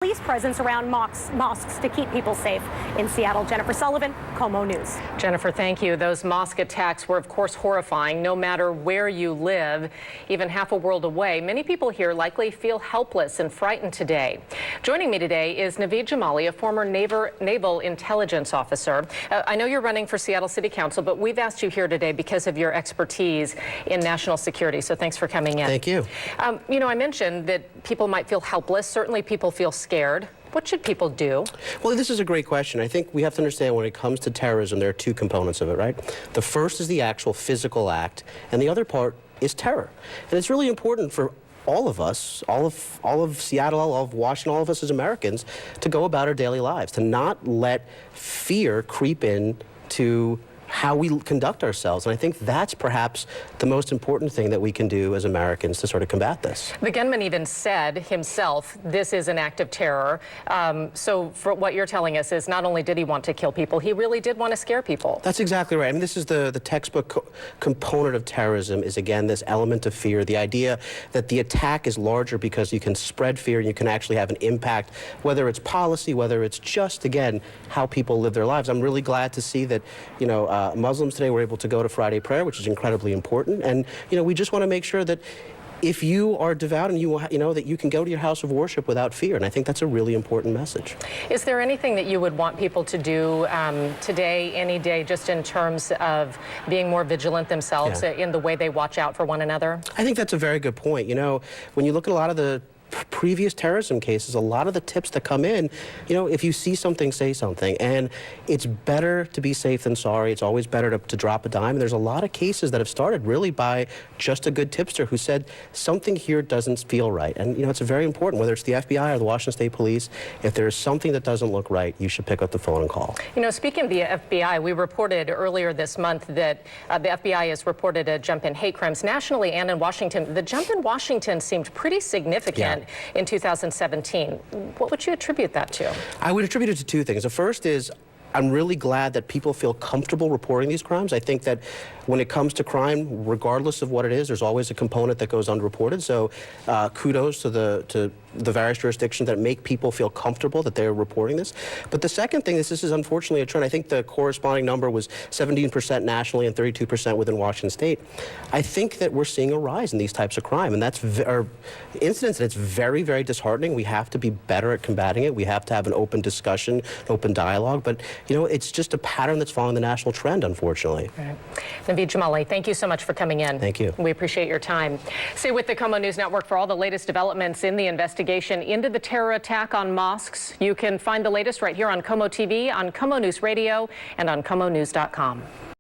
Police presence around mosques to keep people safe. In Seattle, Jennifer Sullivan, KOMO News. Jennifer, thank you. Those mosque attacks were, of course, horrifying, no matter where you live. Even half a world away, many people here likely feel helpless and frightened today. Joining me today is Naveed Jamali, a former naval intelligence officer. I know you're running for Seattle City Council, but we've asked you here today because of your expertise in national security, so thanks for coming in. Thank you. You know, I mentioned that people might feel helpless. Certainly people feel scared. What should people do? Well, this is a great question. I think we have to understand when it comes to terrorism, there are two components of it, right? The first is the actual physical act, and the other part is terror. And it's really important for all of us, all of Seattle, all of Washington, all of us as Americans, to go about our daily lives, to not let fear creep in to how we conduct ourselves. And I think that's perhaps the most important thing that we can do as Americans to sort of combat this. The gunman even said himself, this is an act of terror. So for what you're telling us is not only did he want to kill people, he really did want to scare people. That's exactly right. I mean, this is the textbook component of terrorism is, again, this element of fear, the idea that the attack is larger because you can spread fear and you can actually have an impact, whether it's policy, whether it's just, again, how people live their lives. I'm really glad to see that, you know, Muslims today were able to go to Friday prayer, which is incredibly important. And, you know, we just want to make sure that if you are devout and you know that you can go to your house of worship without fear. And I think that's a really important message. Is there anything that you would want people to do today, any day, just in terms of being more vigilant themselves in the way they watch out for one another? I think that's a very good point. You know, when you look at a lot of the previous terrorism cases, a lot of the tips that come in, you know, if you see something, say something. And it's better to be safe than sorry. It's always better to drop a dime. And there's a lot of cases that have started really by just a good tipster who said something here doesn't feel right. And, you know, it's very important, whether it's the FBI or the Washington State Police, if there's something that doesn't look right, you should pick up the phone and call. You know, speaking of the FBI, we reported earlier this month that the FBI has reported a jump in hate crimes nationally and in Washington. The jump in Washington seemed pretty significant in 2017. What would you attribute that to? I would attribute it to two things. The first is I'm really glad that people feel comfortable reporting these crimes. I think that when it comes to crime, regardless of what it is, there's always a component that goes unreported. So kudos to the various jurisdictions that make people feel comfortable that they're reporting this. But the second thing is this is unfortunately a trend. I think the corresponding number was 17% nationally and 32% within Washington State. I think that we're seeing a rise in these types of crime, and that's incidents, and it's very, very disheartening. We have to be better at combating it. We have to have an open discussion, open dialogue. But you know, it's just a pattern that's following the national trend, unfortunately. Right. Naveed Jamali, thank you so much for coming in. Thank you. We appreciate your time. Stay with the KOMO News Network for all the latest developments in the investigation into the terror attack on mosques. You can find the latest right here on KOMO TV, on KOMO News Radio, and on KOMOnews.com.